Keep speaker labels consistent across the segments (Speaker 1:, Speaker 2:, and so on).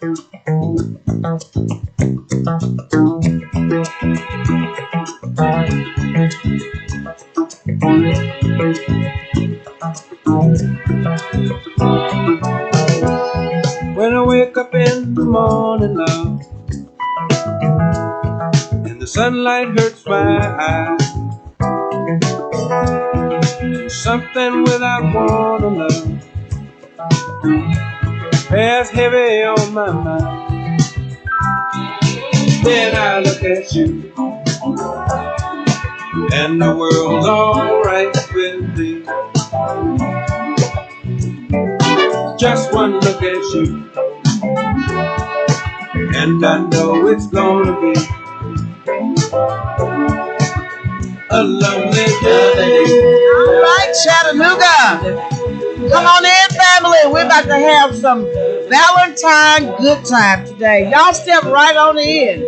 Speaker 1: When I wake up in the morning, love, and the sunlight hurts my eyes, and something without warning, love, bears heavy on my mind. Then I look at you, and the world's alright with me. Just one look at you, and I know it's gonna be a lovely day.
Speaker 2: All right, Chattanooga. Come on in, family. We're about to have some Valentine good time today. Y'all step right on in.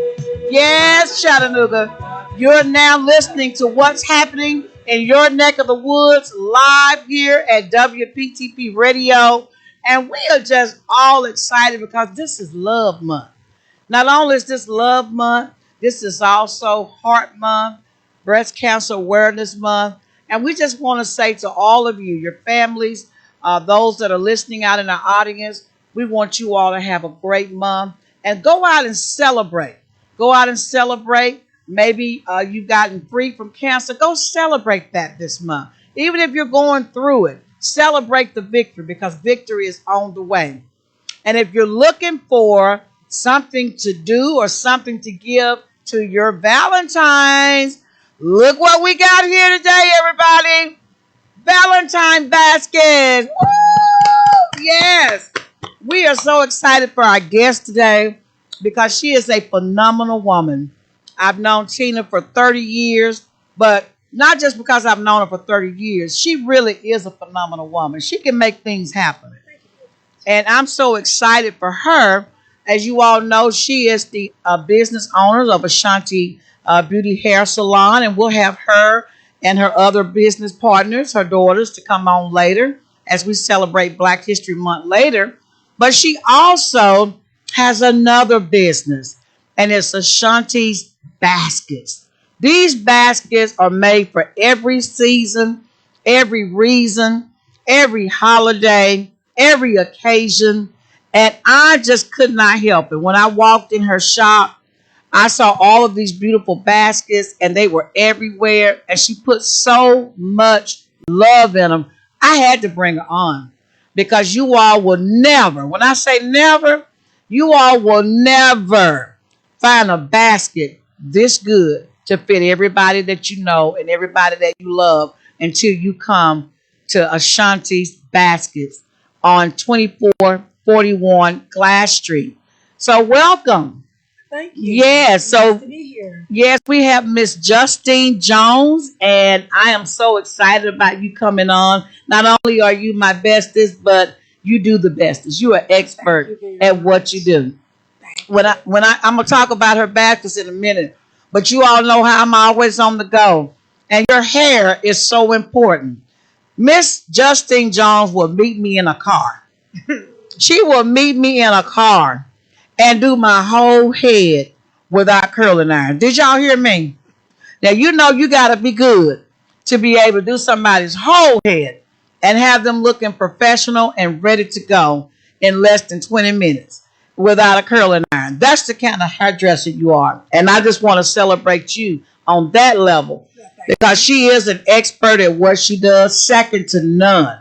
Speaker 2: Yes, Chattanooga. You're now listening to what's happening in your neck of the woods live here at WPTP Radio. And we are just all excited because this is Love Month. Not only is this Love Month, this is also Heart Month, Breast Cancer Awareness Month. And we just want to say to all of you, your families, those that are listening out in our audience, we want you all to have a great month and go out and celebrate. Go out and celebrate. Maybe you've gotten free from cancer. Go celebrate that this month. Even if you're going through it, celebrate the victory because victory is on the way. And if you're looking for something to do or something to give to your Valentine's, look what we got here today, everybody. Valentine baskets. Woo! Yes. We are so excited for our guest today because she is a phenomenal woman. I've known Tina for 30 years, but not just because I've known her for 30 years. She really is a phenomenal woman. She can make things happen. And I'm so excited for her. As you all know, she is the business owner of Ashanti Beauty Hair Salon, and we'll have her and her other business partners, her daughters, to come on later as we celebrate Black History Month later. But she also has another business, and it's Ashanti's Baskets. These baskets are made for every season, every reason, every holiday, every occasion. And I just could not help it. When I walked in her shop, I saw all of these beautiful baskets and they were everywhere. And she put so much love in them. I had to bring her on because you all will never, when I say never, you all will never find a basket this good to fit everybody that you know and everybody that you love until you come to Ashanti's Baskets on 2441 Glass Street. So welcome.
Speaker 3: Thank you.
Speaker 2: Yes. So
Speaker 3: nice to be here.
Speaker 2: yes, we have Miss Justine Jones, and I am so excited about you coming on. Not only are you my bestest, but you do the bestest. You are expert at what you do. I'm gonna talk about her baskets in a minute, but you all know how I'm always on the go, and your hair is so important. Miss Justine Jones will meet me in a car. She will meet me in a car and do my whole head without curling iron. Did y'all hear me? Now you know you gotta be good to be able to do somebody's whole head and have them looking professional and ready to go in less than 20 minutes without a curling iron. That's the kind of hairdresser you are. And I just want to celebrate you on that level because she is an expert at what she does, second to none.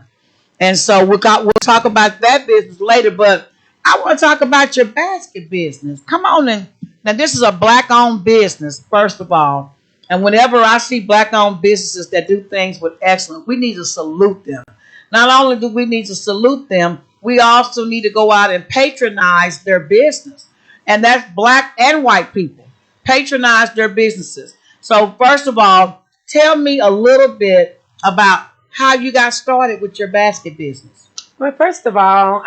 Speaker 2: And so we'll talk about that business later, but I want to talk about your basket business. Come on in. Now, this is a Black-owned business, first of all. And whenever I see Black-owned businesses that do things with excellence, we need to salute them. Not only do we need to salute them, we also need to go out and patronize their business. And that's Black and white people. Patronize their businesses. So first of all, tell me a little bit about how you got started with your basket business.
Speaker 3: Well, first of all,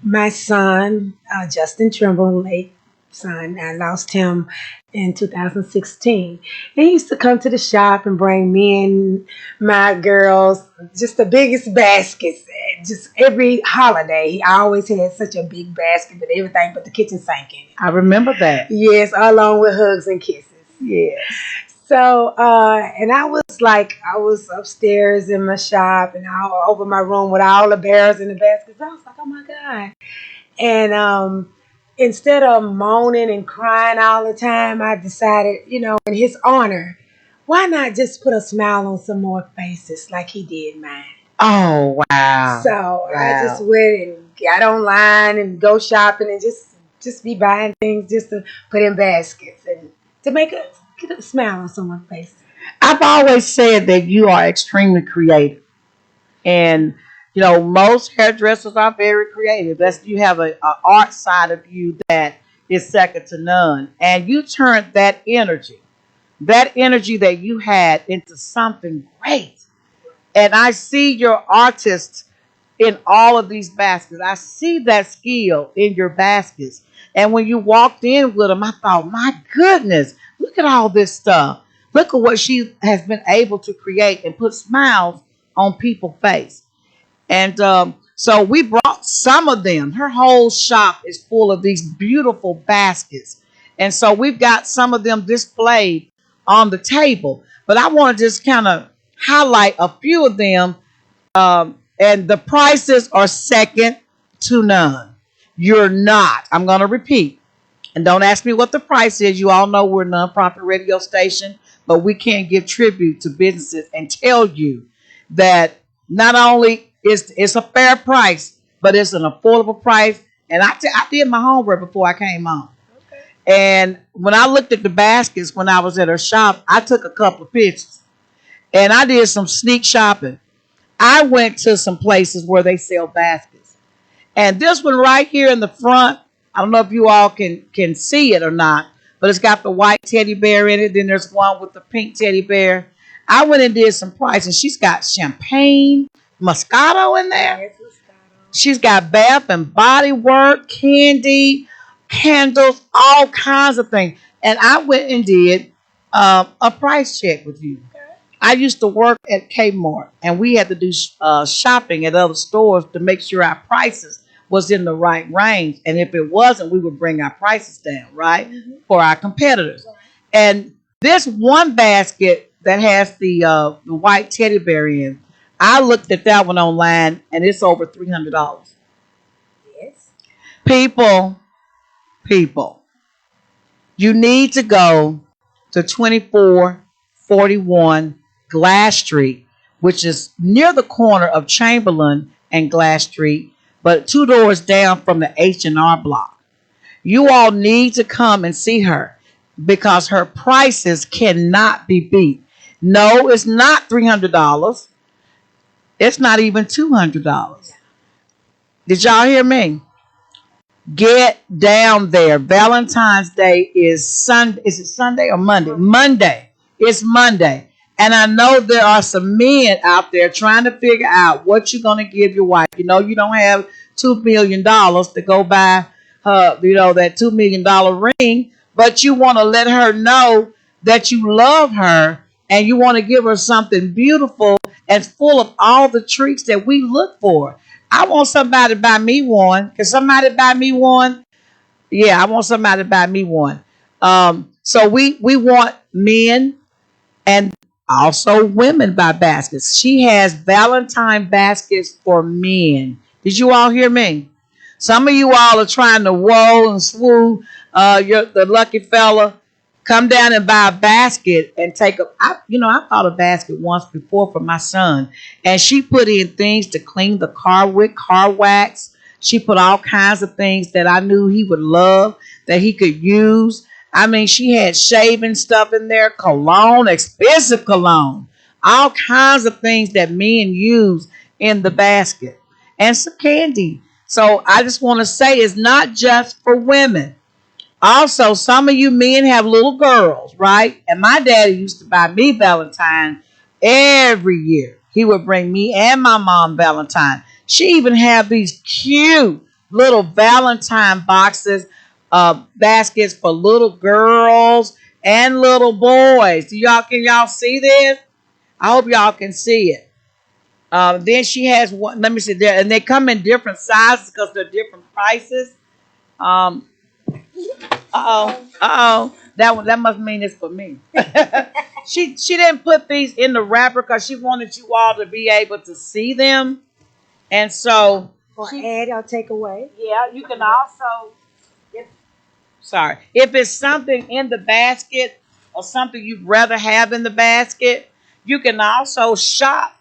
Speaker 3: my son, Justin Trimble, late son, I lost him in 2016. And he used to come to the shop and bring me and my girls just the biggest baskets. just every holiday, I always had such a big basket with everything but the kitchen sink in it.
Speaker 2: I remember that.
Speaker 3: Yes, along with hugs and kisses.
Speaker 2: Yes.
Speaker 3: So, and I was upstairs in my shop and I opened my room with all the barrels and the baskets. I was like, oh my God. And instead of moaning and crying all the time, I decided, in his honor, why not just put a smile on some more faces like he did mine?
Speaker 2: Oh, wow.
Speaker 3: So I just
Speaker 2: Wow.
Speaker 3: went and got online and go shopping and just be buying things just to put in baskets and to get a smile on someone's face.
Speaker 2: I've always said that you are extremely creative. And, most hairdressers are very creative. You have a art side of you that is second to none. And you turned that energy that you had into something great. And I see your artist in all of these baskets. I see that skill in your baskets. And when you walked in with them, I thought, my goodness, look at all this stuff. Look at what she has been able to create and put smiles on people's face. And so we brought some of them. Her whole shop is full of these beautiful baskets. And so we've got some of them displayed on the table. But I want to just kind of highlight a few of them. And the prices are second to none. You're not. I'm going to repeat. And don't ask me what the price is. You all know we're a nonprofit radio station, but we can't give tribute to businesses and tell you that not only is it's a fair price, but it's an affordable price. And I did my homework before I came on.
Speaker 3: Okay.
Speaker 2: And when I looked at the baskets when I was at her shop, I took a couple of pictures. And I did some sneak shopping. I went to some places where they sell baskets. And this one right here in the front, I don't know if you all can see it or not, but it's got the white teddy bear in it. Then there's one with the pink teddy bear. I went and did some pricing. She's got champagne, Moscato in there.
Speaker 3: Yes, Moscato.
Speaker 2: She's got bath and body work, candy, candles, all kinds of things. And I went and did a price check with you. I used to work at Kmart, and we had to do shopping at other stores to make sure our prices was in the right range. And if it wasn't, we would bring our prices down, right, for our competitors. And this one basket that has the white teddy bear in, I looked at that one online, and it's over $300.
Speaker 3: Yes.
Speaker 2: People, you need to go to 2441 Glass Street, which is near the corner of Chamberlain and Glass Street, but 2 doors down from the H&R Block. You all need to come and see her because her prices cannot be beat. No, it's not $300. It's not even $200. Did y'all hear me? Get down there. Valentine's Day is Sunday. Is it Sunday or Monday? Monday. It's Monday. And I know there are some men out there trying to figure out what you're going to give your wife. You know, you don't have $2 million to go buy her, that $2 million ring, but you want to let her know that you love her and you want to give her something beautiful and full of all the treats that we look for. I want somebody to buy me one. Can somebody buy me one? Yeah, I want somebody to buy me one. So we want men and also women buy baskets. She has Valentine baskets for men. Did you all hear me? Some of you all are trying to whoa and swoo. The lucky fella. Come down and buy a basket and take I bought a basket once before for my son. And she put in things to clean the car with, car wax. She put all kinds of things that I knew he would love, that he could use. I mean, she had shaving stuff in there, cologne, expensive cologne, all kinds of things that men use in the basket, and some candy. So I just want to say it's not just for women. Also, some of you men have little girls, right? And my daddy used to buy me Valentine every year. He would bring me and my mom Valentine. She even had these cute little Valentine boxes, baskets for little girls and little boys. Can y'all see this? I hope y'all can see it. Then she has one. Let me see there, and they come in different sizes because they're different prices. Um, that must mean it's for me. She didn't put these in the wrapper because she wanted you all to be able to see them, and so
Speaker 3: Or add or take away.
Speaker 2: yeah, you can also. Sorry, if it's something in the basket or something you'd rather have in the basket, you can also shop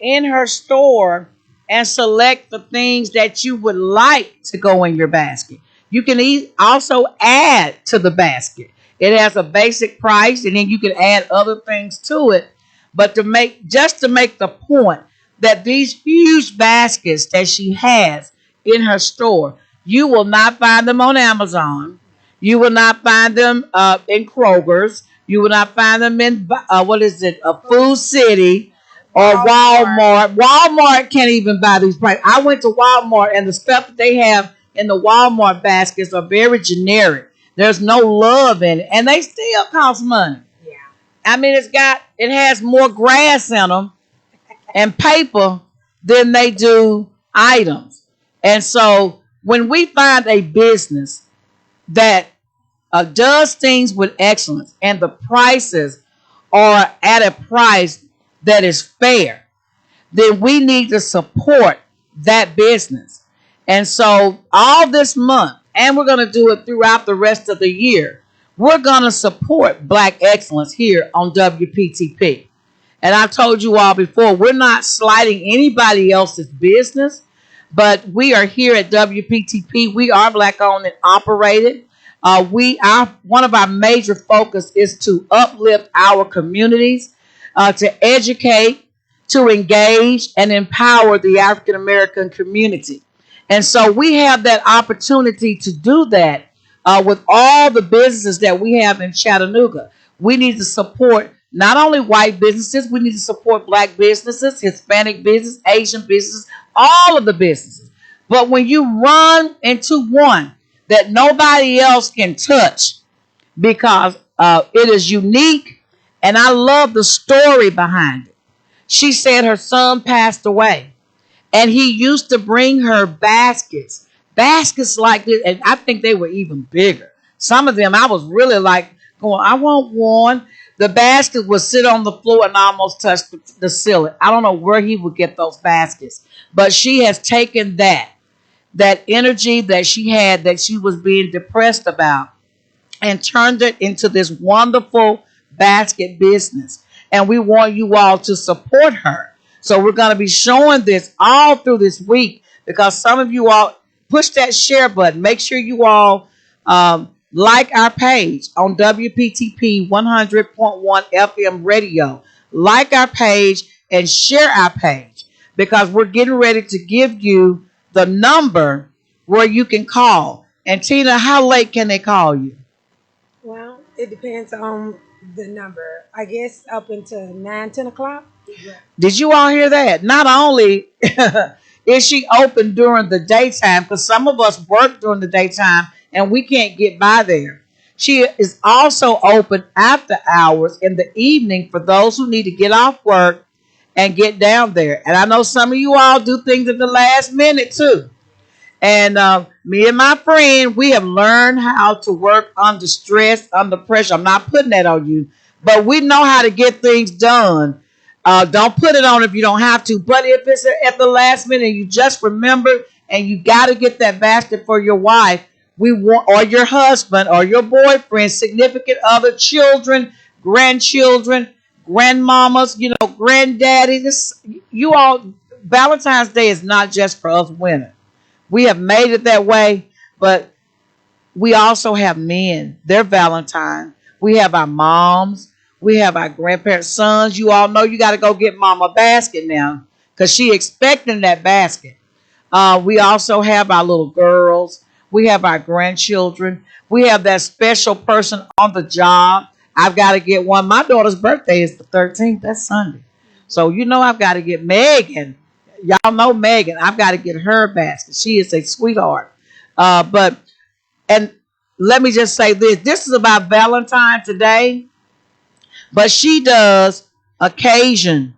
Speaker 2: in her store and select the things that you would like to go in your basket. You can also add to the basket. It has a basic price, and then you can add other things to it. But to make the point that these huge baskets that she has in her store, you will not find them on Amazon. You will not find them in Kroger's. You will not find them in what is it, a Food City or Walmart. Walmart can't even buy these prices. I went to Walmart, and the stuff that they have in the Walmart baskets are very generic. There's no love in it, and they still cost money.
Speaker 3: Yeah.
Speaker 2: I mean, it has more grass in them and paper than they do items. And so when we find a business that does things with excellence and the prices are at a price that is fair, then we need to support that business. And so all this month, and we're going to do it throughout the rest of the year, we're going to support Black excellence here on WPTP. And I've told you all before, we're not slighting anybody else's business, but we are here at WPTP. We are Black owned and operated. One of our major focus is to uplift our communities, to educate, to engage, and empower the African American community. And so we have that opportunity to do that with all the businesses that we have in Chattanooga. We need to support not only white businesses, we need to support Black businesses, Hispanic business, Asian businesses, all of the businesses. But when you run into one that nobody else can touch because it is unique, and I love the story behind it. She said her son passed away, and he used to bring her baskets like this, and I think they were even bigger. Some of them I was really like going, I want one. The basket would sit on the floor and almost touch the ceiling. I don't know where he would get those baskets, but she has taken that energy that she had, that she was being depressed about, and turned it into this wonderful basket business. And we want you all to support her. So we're going to be showing this all through this week, because some of you all push that share button. Make sure you all like our page on WPTP 100.1 FM radio. Like our page and share our page, because we're getting ready to give you the number where you can call. And Tina, how late can they call you?
Speaker 3: Well, it depends on the number. I guess up until 9, 10 o'clock.
Speaker 2: Did you all hear that? Not only is she open during the daytime, because some of us work during the daytime and we can't get by there. She is also open after hours in the evening for those who need to get off work and get down there. And I know some of you all do things at the last minute too. And me and my friend, we have learned how to work under stress, under pressure. I'm not putting that on you, but we know how to get things done. Don't put it on if you don't have to. But if it's at the last minute, you just remember and you got to get that basket for your wife, or your husband, or your boyfriend, significant other, children, grandchildren, grandmamas, granddaddy. Valentine's Day is not just for us women. We have made it that way, but we also have men. They're Valentine. We have our moms. We have our grandparents' sons. You all know you got to go get mama a basket now, because she expecting that basket. We also have our little girls. We have our grandchildren. We have that special person on the job. I've got to get one. My daughter's birthday is the 13th. That's Sunday. So I've got to get Megan. Y'all know Megan. I've got to get her a basket. She is a sweetheart. And let me just say this. This is about Valentine today. But she does occasion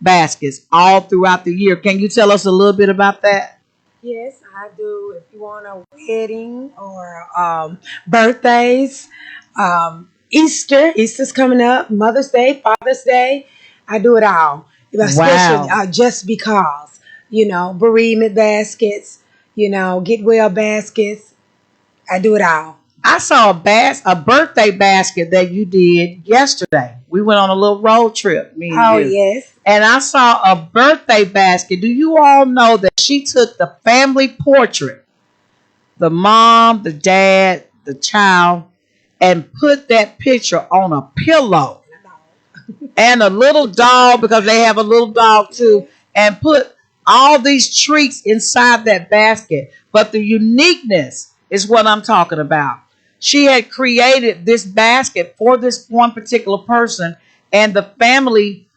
Speaker 2: baskets all throughout the year. Can you tell us a little bit about that?
Speaker 3: Yes, I do. If you want a wedding or birthdays, Easter's coming up, Mother's Day, Father's Day, I do it all. Especially
Speaker 2: Wow.
Speaker 3: just because, bereavement baskets, get well baskets. I do it all.
Speaker 2: I saw a birthday basket that you did yesterday. We went on a little road trip, me and
Speaker 3: Oh
Speaker 2: you.
Speaker 3: yes,
Speaker 2: And I saw a birthday basket. Do you all know that she took the family portrait, the mom, the dad, the child, and put that picture on a pillow and a little dog because they have a little dog too, and put all these treats inside that basket. But the uniqueness is what I'm talking about. She had created this basket for this one particular person, and the family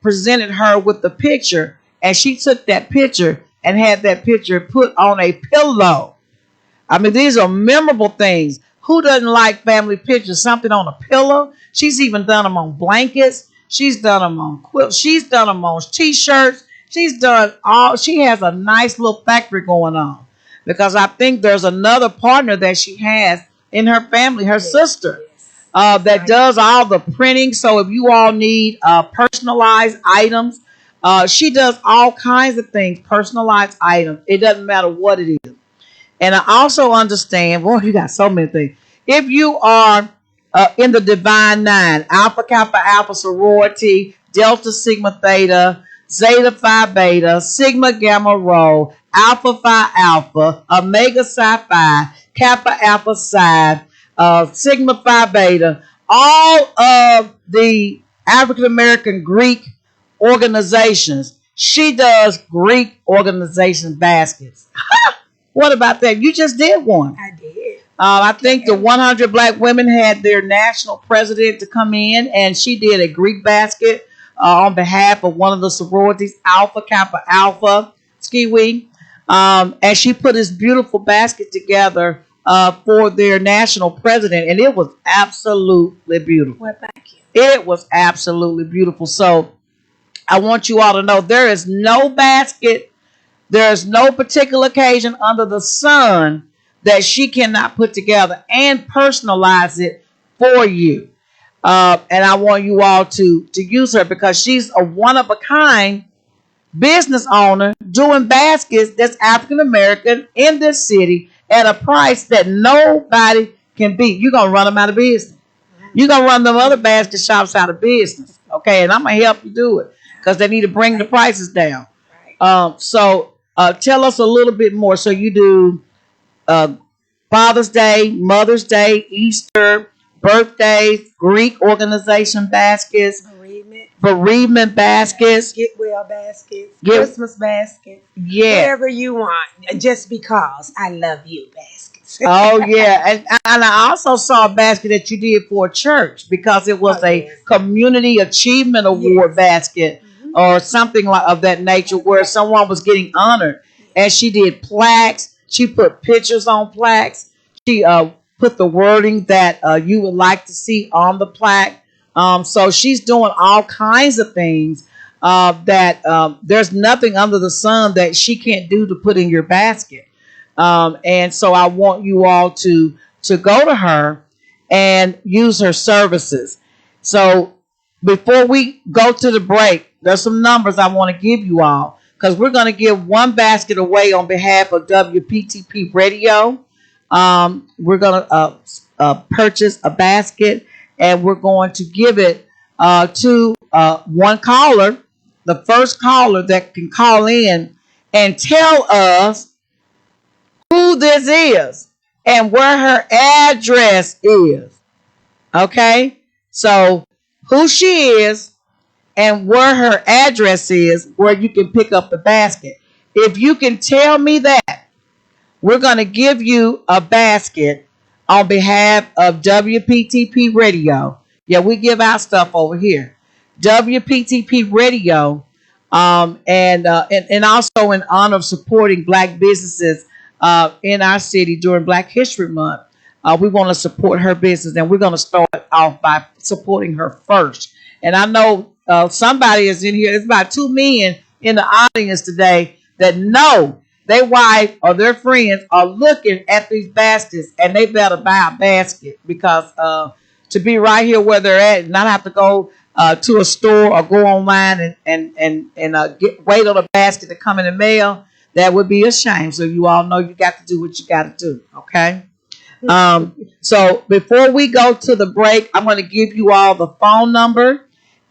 Speaker 2: presented her with the picture, and she took that picture and had that picture put on a pillow. I mean, these are memorable things. Who doesn't like family pictures? Something on a pillow. She's even done them on blankets. She's done them on quilts. She's done them on t-shirts. She's done all. She has a nice little factory going on because I think there's another partner that she has in her family, her sister, that does all the printing. So if you all need personalized items, she does all kinds of things, personalized items. It doesn't matter what it is. And I also understand, boy, you got so many things. If you are in the Divine Nine, Alpha Kappa Alpha sorority, Delta Sigma Theta, Zeta Phi Beta, Sigma Gamma Rho, Alpha Phi Alpha, Omega Psi Phi, Kappa Alpha Psi, Sigma Phi Beta, all of the African American Greek organizations. She does Greek organization baskets. What about that? You just did one.
Speaker 3: I did.
Speaker 2: I think the 100 Black women had their national president to come in, and she did a Greek basket on behalf of one of the sororities, Alpha Kappa Alpha, Ski. And she put this beautiful basket together for their national president, and it was absolutely beautiful.
Speaker 3: Well, thank you.
Speaker 2: It was absolutely beautiful. So I want you all to know there is no basket, there's no particular occasion under the sun that she cannot put together and personalize it for you. And I want you all to use her because she's a one of a kind business owner doing baskets that's African American in this city at a price that nobody can beat. You're going to run them out of business. You're going to run them other basket shops out of business. Okay. And I'm going to help you do it because they need to bring the prices down. So tell us a little bit more. So you do Father's Day, Mother's Day, Easter, birthdays, Greek organization baskets, bereavement baskets,
Speaker 3: get well baskets, Christmas baskets, whatever you want. Just because I love you baskets.
Speaker 2: Oh yeah, and I also saw a basket that you did for a church because it was a community achievement award basket or something like of that nature where someone was getting honored, and she did plaques. She put pictures on plaques. She put the wording that you would like to see on the plaque. So she's doing all kinds of things that there's nothing under the sun that she can't do to put in your basket. And so I want you all to go to her and use her services. So before we go to the break, there's some numbers I want to give you all because we're going to give one basket away on behalf of WPTP Radio. We're going to purchase a basket and we're going to give it to one caller, the first caller that can call in and tell us who this is and where her address is. Okay? So who she is and where her address is where you can pick up the basket. If you can tell me that, we're going to give you a basket on behalf of WPTP Radio. Yeah, we give out stuff over here. WPTP Radio, and also in honor of supporting Black businesses in our city during Black History Month. We want to support her business, and we're going to start off by supporting her first. And I know somebody is in here. There's about 2 men in the audience today that know their wife or their friends are looking at these baskets, and they better buy a basket because to be right here where they're at and not have to go to a store or go online and wait on a basket to come in the mail, that would be a shame. So you all know you got to do what you got to do, okay? So before we go to the break, I'm going to give you all the phone number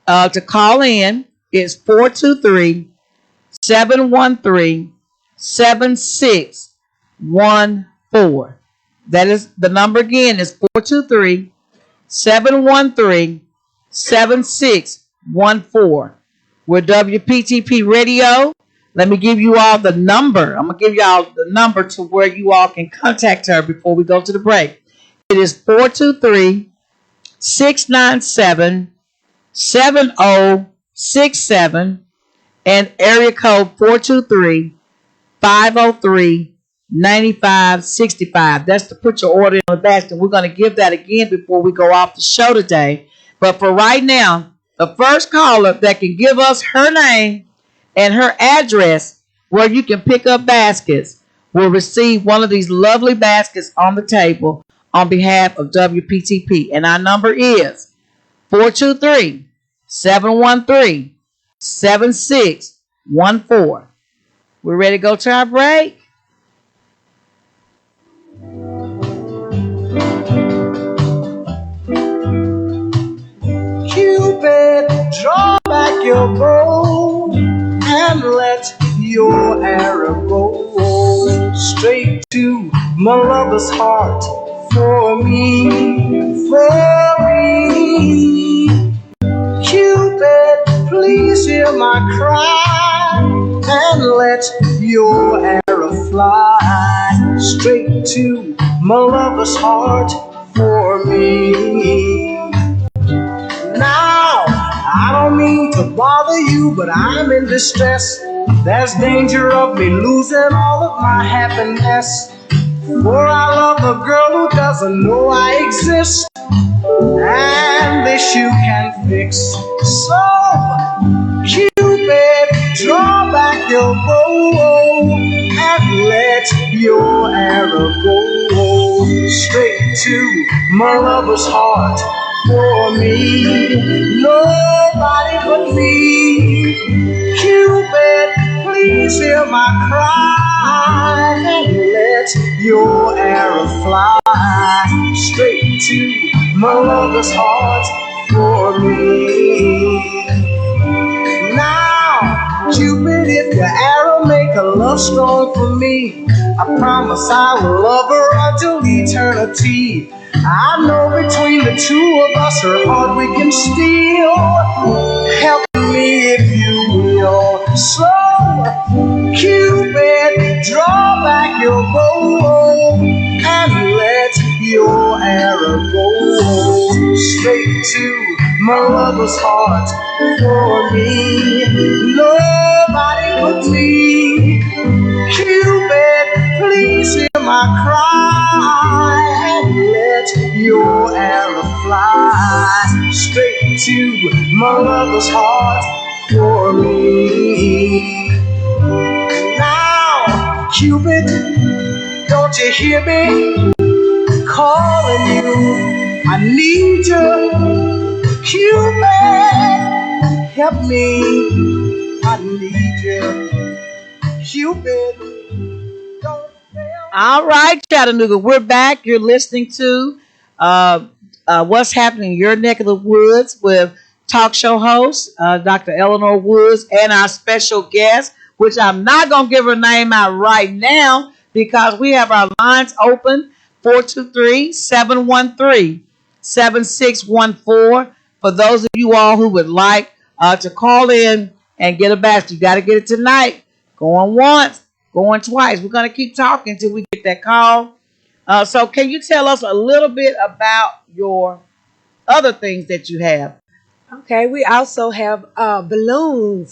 Speaker 2: to call in. It's 423-713-7614. That is the number again is 423-713-7614. We're WPTP Radio. Let me give you all the number. I'm going to give you all the number to where you all can contact her before we go to the break. It is 423-697-7067 and area code 423-503-9565. That's to put your order in the basket. We're going to give that again before we go off the show today. But for right now, the first caller that can give us her name and her address where you can pick up baskets will receive one of these lovely baskets on the table on behalf of WPTP. And our number is 423-713-7614. We're ready to go to our break.
Speaker 1: Cupid, draw back your bow and let your arrow go straight to my lover's heart. For me, Cupid, please hear my cry and let your arrow fly straight to my lover's heart. For me. Now, I don't mean to bother you, but I'm in distress. There's danger of me losing all of my happiness. For I love a girl who doesn't know I exist, and this you can fix. So, Cupid, draw back your bow and let your arrow go straight to my lover's heart. For me, nobody but me. Cupid, please hear my cry and let your arrow fly straight to my lover's heart. For me. Now, Cupid, if your arrow make a love strong for me, I promise I will love her until eternity. I know between the two of us her heart we can steal. Help me if you will. So, Cupid, draw back your bow and let your arrow go straight to my lover's heart. For me, nobody but me. Cupid, please hear my cry and let your arrow fly straight to my lover's heart. For me. Now, Cupid, don't you hear me calling you? I need you, Cupid, help me. I need you, Cupid.
Speaker 2: All right, Chattanooga, we're back. You're listening to What's Happening in Your Neck of the Woods with talk show host Dr. Eleanor Woods and our special guest, which I'm not going to give her name out right now because we have our lines open, 423-713-7614. For those of you all who would like to call in and get a basket, you got to get it tonight. Going once. Going twice. We're going to keep talking until we get that call. So can you tell us a little bit about your other things that you have?
Speaker 3: Okay, we also have balloon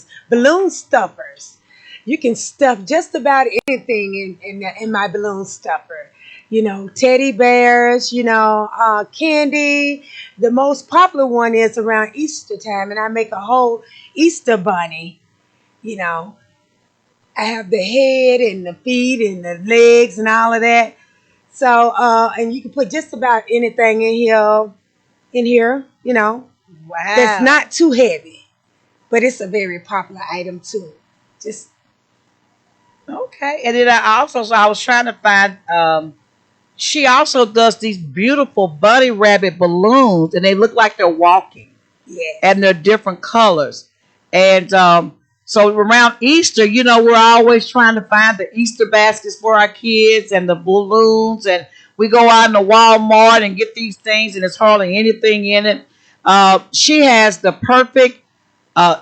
Speaker 3: stuffers. You can stuff just about anything in my balloon stuffer. teddy bears, candy. The most popular one is around Easter time, and I make a whole Easter bunny. You know, I have the head and the feet and the legs and all of that. So, and you can put just about anything in here, that's
Speaker 2: Wow.
Speaker 3: not too heavy, but it's a very popular item too. Just
Speaker 2: Okay. And then I was trying to find she also does these beautiful bunny rabbit balloons and they look like they're walking
Speaker 3: yes,
Speaker 2: and they're different colors. And so around Easter, we're always trying to find the Easter baskets for our kids and the balloons. And we go out in the Walmart and get these things, and it's hardly anything in it. She has the perfect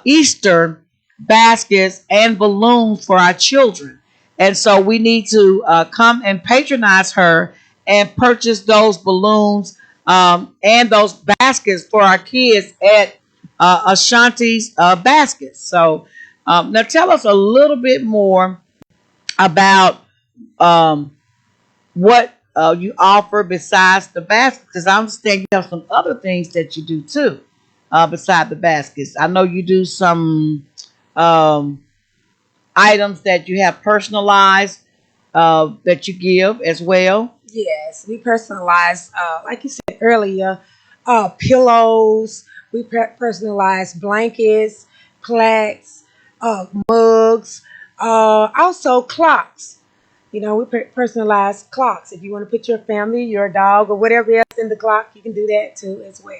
Speaker 2: Easter baskets and balloons for our children. And so we need to come and patronize her and purchase those balloons and those baskets for our kids at Ashanti's Baskets. So now tell us a little bit more about what you offer besides the baskets, because I understand you have some other things that you do too beside the baskets. I know you do some um, items that you have personalized that you give as well.
Speaker 3: yes, we personalize, like you said earlier, pillows. We personalize blankets, plaques, mugs, also clocks. We personalize clocks. If you want to put your family, your dog, or whatever else in the clock, you can do that too as well.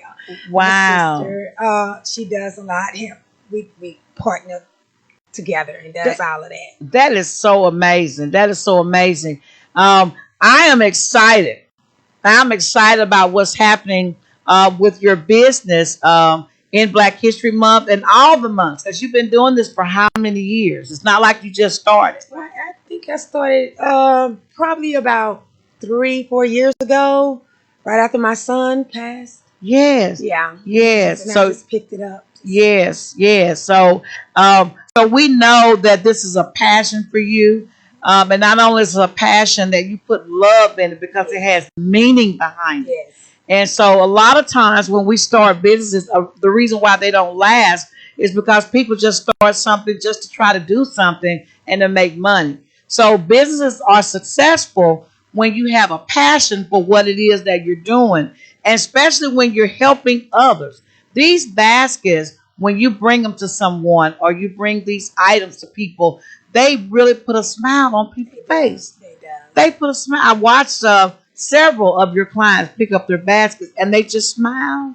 Speaker 3: My
Speaker 2: Wow.
Speaker 3: sister, she does a lot. We partner together and does
Speaker 2: That,
Speaker 3: all of that.
Speaker 2: that is so amazing. That is so amazing. I am excited. I'm excited about what's happening with your business in Black History Month and all the months, because you've been doing this for how many years? It's not like you just started.
Speaker 3: Well, I think I started probably about 3, 4 years ago, right after my son passed.
Speaker 2: Yes,
Speaker 3: Yeah,
Speaker 2: yes.
Speaker 3: and I
Speaker 2: So
Speaker 3: just picked it up.
Speaker 2: yes, yes. So we know that this is a passion for you, and not only is it a passion that you put love in it because it has meaning behind it.
Speaker 3: Yes,
Speaker 2: And so a lot of times when we start businesses, the reason why they don't last is because people just start something just to try to do something and to make money. So businesses are successful when you have a passion for what it is that you're doing, and especially when you're helping others. These baskets, when you bring them to someone or you bring these items to people, they really put a smile on
Speaker 3: they
Speaker 2: people's
Speaker 3: do.
Speaker 2: face.
Speaker 3: They do.
Speaker 2: They put a smile. I watched several of your clients pick up their baskets and they just smile,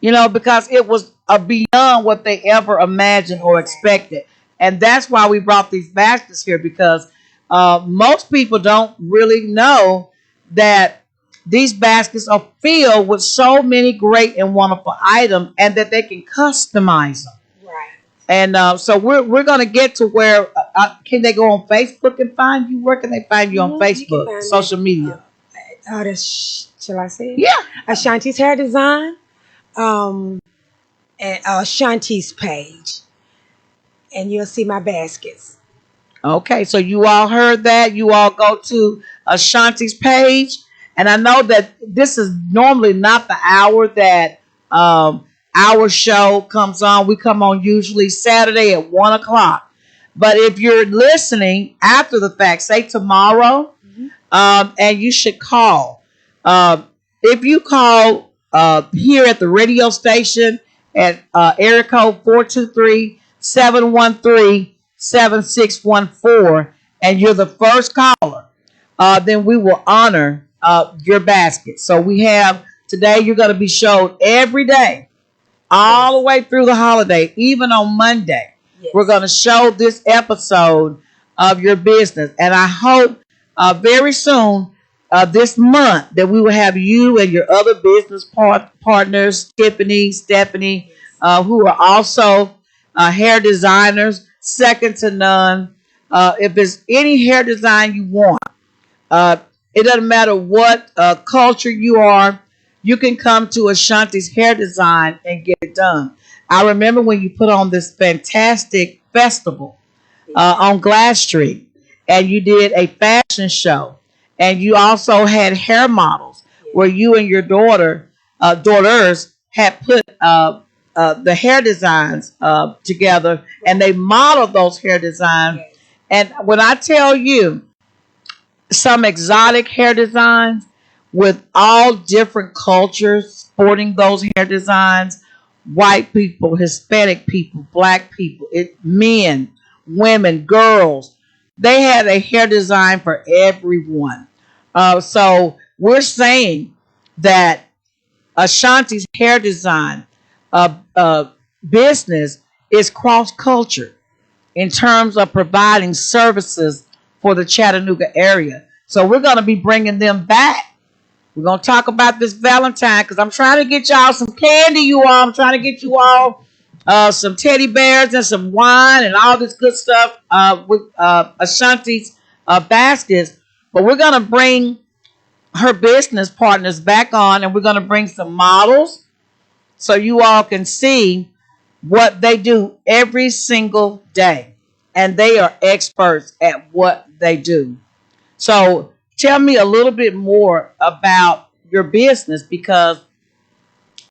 Speaker 3: Yeah,
Speaker 2: because it was beyond what they ever imagined or
Speaker 3: exactly.
Speaker 2: expected. And that's why we brought these baskets here, because most people don't really know that these baskets are filled with so many great and wonderful items and that they can customize them.
Speaker 3: Right.
Speaker 2: And so we're going to get to where can they go on Facebook and find you? Where can they find you on
Speaker 3: You can
Speaker 2: Facebook,
Speaker 3: find
Speaker 2: social
Speaker 3: me.
Speaker 2: media?
Speaker 3: Shall I say it?
Speaker 2: Yeah.
Speaker 3: Ashanti's Hair Design, um, and Ashanti's page, and you'll see my baskets.
Speaker 2: Okay, so you all heard that. You all go to Ashanti's page. And I know that this is normally not the hour that our show comes on. We come on usually Saturday at 1 o'clock. But if you're listening after the fact, say tomorrow,
Speaker 3: Mhm.
Speaker 2: and you should call. If you call here at the radio station at area code 423-713-7614, and you're the first caller, then we will honor your basket. So we have today, you're going to be showed every day, all the
Speaker 3: Yes.
Speaker 2: way through the holiday, even on Monday. We're
Speaker 3: Yes.
Speaker 2: going to show this episode of your business. And I hope very soon, this month, that we will have you and your other business partners, Tiffany, Stephanie, who are also hair designers, second to none. If there's any hair design you want, uh, it doesn't matter what culture you are. You can come to Ashanti's Hair Design and get it done. I remember when you put on this fantastic festival
Speaker 3: Yes.
Speaker 2: on Glass Street, and you did a fashion show, and you also had hair models where you and your daughters had put the hair designs together, and they modeled those hair designs.
Speaker 3: Yes.
Speaker 2: And when I tell you, some exotic hair designs with all different cultures sporting those hair designs, white people, Hispanic people, black people, men, women, girls. They had a hair design for everyone. So we're saying that Ashanti's hair design business is cross culture in terms of providing services for the Chattanooga area. So we're going to be bringing them back. We're going to talk about this Valentine because I'm trying to get y'all some candy, you all. I'm trying to get you all some teddy bears and some wine and all this good stuff with Ashanti's baskets. But we're going to bring her business partners back on, and we're going to bring some models so you all can see what they do every single day. And they are experts at what they do. So tell me a little bit more about your business, because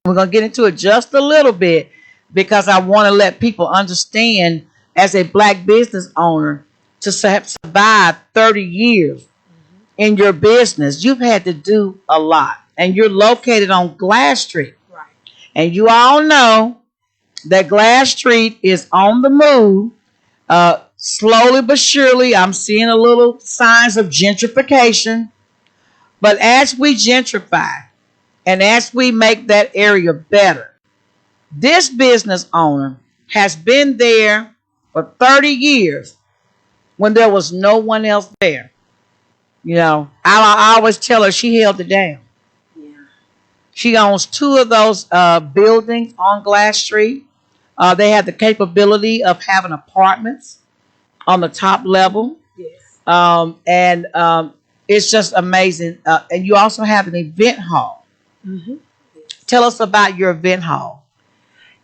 Speaker 2: we're going to get into it just a little bit, because I want to let people understand, as a black business owner, to survive 30 years in your business, you've had to do a lot. And you're located on Glass Street.
Speaker 3: Right.
Speaker 2: And you all know that Glass Street is on the move. Slowly but surely, I'm seeing a little signs of gentrification. But as we gentrify and as we make that area better, this business owner has been there for 30 years when there was no one else there. You know, I always tell her she held it down.
Speaker 3: Yeah.
Speaker 2: She owns two of those buildings on Glass Street. They have the capability of having apartments on the top level.
Speaker 3: Yes.
Speaker 2: And it's just amazing. And you also have an event hall.
Speaker 3: Mm-hmm.
Speaker 2: Tell us about your event hall.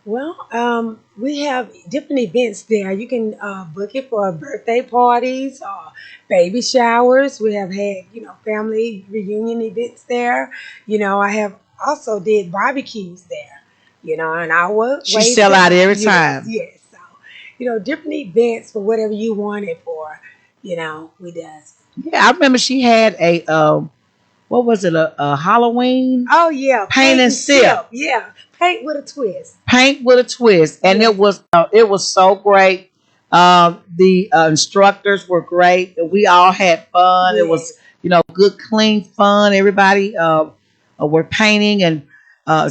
Speaker 3: Well, we have different events there. You can book it for birthday parties or baby showers. We have had, family reunion events there. I have also did barbecues there. And I would
Speaker 2: She sell out every time.
Speaker 3: Yes. So, different events for whatever you want it for. We does.
Speaker 2: Yeah, I remember she had a what was it? A Halloween
Speaker 3: Oh yeah,
Speaker 2: paint and sip.
Speaker 3: Yeah, paint with a twist.
Speaker 2: Paint with a twist, and
Speaker 3: Yeah.
Speaker 2: it was so great. The instructors were great. We all had fun. It was good, clean fun. Everybody were painting and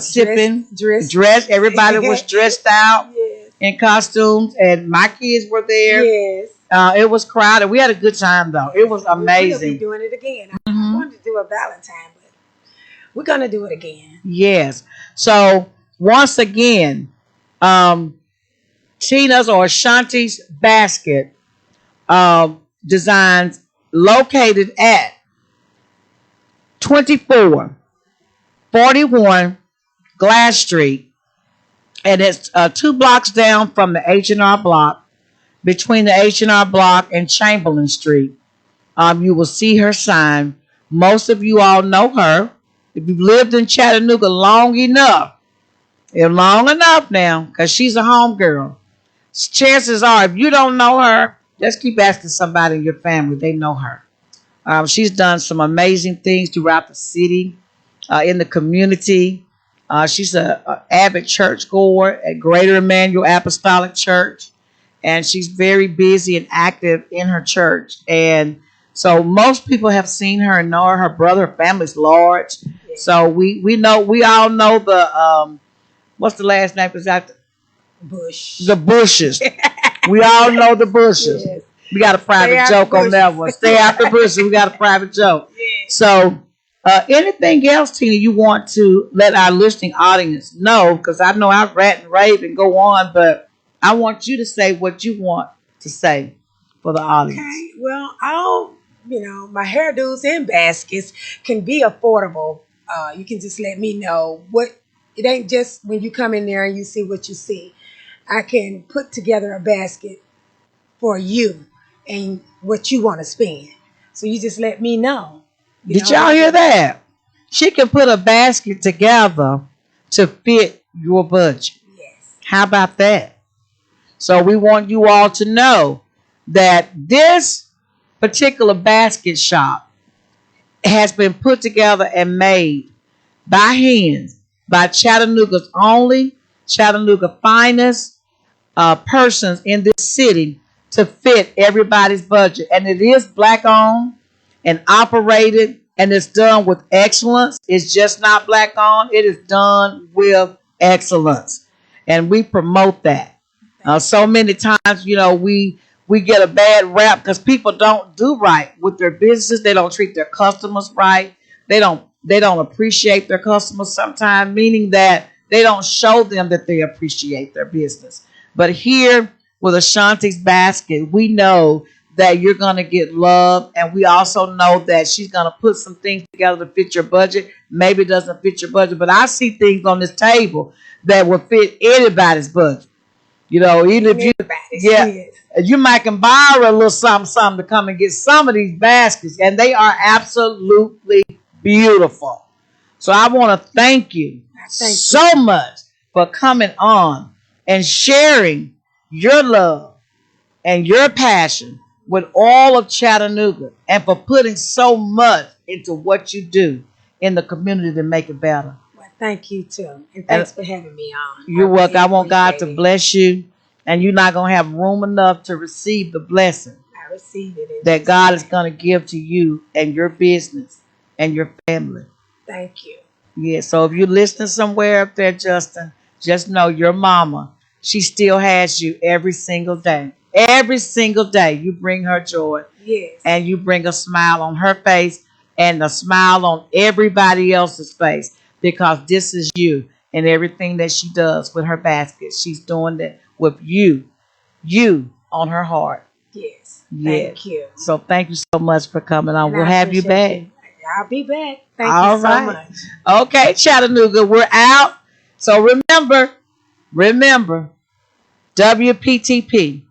Speaker 2: sipping, dressed. Everybody was dressed out
Speaker 3: Yes.
Speaker 2: in costumes, and my kids were there.
Speaker 3: Yes.
Speaker 2: It was crowded. We had a good time though. It was
Speaker 3: We'll be
Speaker 2: amazing.
Speaker 3: doing it again. I
Speaker 2: Mhm.
Speaker 3: wanted to do a Valentine, but we're gonna do it again.
Speaker 2: Yes. So once again, Tina's or Ashanti's basket designs located at 2441 Glass Street, and it's 2 blocks down from the H&R Block, between the H&R Block and Chamberlain Street. You will see her sign. Most of you all know her. If you've lived in Chattanooga long enough now, because she's a home girl, chances are, if you don't know her, just keep asking somebody in your family. They know her. She's done some amazing things throughout the city, in the community. She's an avid churchgoer at Greater Emmanuel Apostolic Church, and she's very busy and active in her church. And so most people have seen her and know her. Her brother, her family's large.
Speaker 3: Yeah.
Speaker 2: So we all know the what's the last name? Is that
Speaker 3: Bush.
Speaker 2: the Bushes? We all know the Bushes.
Speaker 3: Yes.
Speaker 2: We got a private
Speaker 3: Stay
Speaker 2: joke
Speaker 3: after
Speaker 2: on that
Speaker 3: Bushes.
Speaker 2: one. Stay after Bushes. We got a private joke.
Speaker 3: Yes.
Speaker 2: So, anything else, Tina, you want to let our listening audience know? Because I know I rant and rave and go on, but I want you to say what you want to say for the audience.
Speaker 3: Okay. Well, my hairdos and baskets can be affordable. You can just let me know what. It ain't just when you come in there and you see what you see. I can put together a basket for you and what you want to spend. So you just let me know.
Speaker 2: Did y'all hear that? She can put a basket together to fit your budget.
Speaker 3: Yes.
Speaker 2: How about that? So we want you all to know that this particular basket shop has been put together and made by hands by Chattanooga's only, Chattanooga finest persons in this city to fit everybody's budget. And it is black owned and operated, and it's done with excellence. It's just not black owned, it is done with excellence. And we promote that. So many times, we get a bad rap because people don't do right with their business. They don't treat their customers right. They don't appreciate their customers sometimes, meaning that they don't show them that they appreciate their business. But here with Ashanti's basket, we know that you're going to get love, and we also know that she's going to put some things together to fit your budget. Maybe it doesn't fit your budget, but I see things on this table that will fit anybody's budget. Even if you might can borrow a little something to come and get some of these baskets, and they are absolutely beautiful. So I want to thank you so much for coming on and sharing your love and your passion with all of Chattanooga, and for putting so much into what you do in the community to make it better.
Speaker 3: Well, thank you too, and thanks for having me on.
Speaker 2: You're welcome. I want God to bless you, and you're not going to have room enough to receive the blessing
Speaker 3: I receive it
Speaker 2: that God is going to give to you and your business and your family.
Speaker 3: Thank you.
Speaker 2: Yeah, so if you're listening somewhere up there, Justin, just know your mama, she still has you every single day. Every single day you bring her joy.
Speaker 3: Yes.
Speaker 2: And you bring a smile on her face and a smile on everybody else's face, because this is you, and everything that she does with her basket, she's doing that with you on her heart.
Speaker 3: Yes.
Speaker 2: Yes.
Speaker 3: Thank you.
Speaker 2: So thank you so much for coming on.
Speaker 3: And
Speaker 2: We'll
Speaker 3: I
Speaker 2: have you back.
Speaker 3: appreciate you. I'll be back. Thank
Speaker 2: All
Speaker 3: you so
Speaker 2: right.
Speaker 3: much.
Speaker 2: Okay, Chattanooga, we're out. So remember, WPTP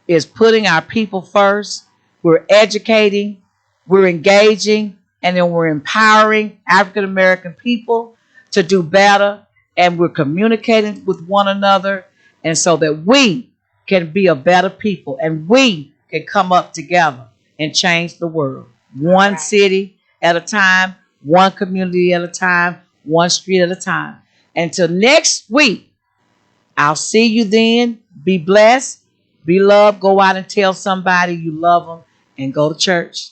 Speaker 2: is putting our people first. We're educating, we're engaging, and then we're empowering African American people to do better, and we're communicating with one another, and so that we can be a better people, and we can come up together and change the world. One city at a time, one community at a time, one street at a time. Until next week, I'll see you then. Be blessed, be loved. Go out and tell somebody you love them, and go to church.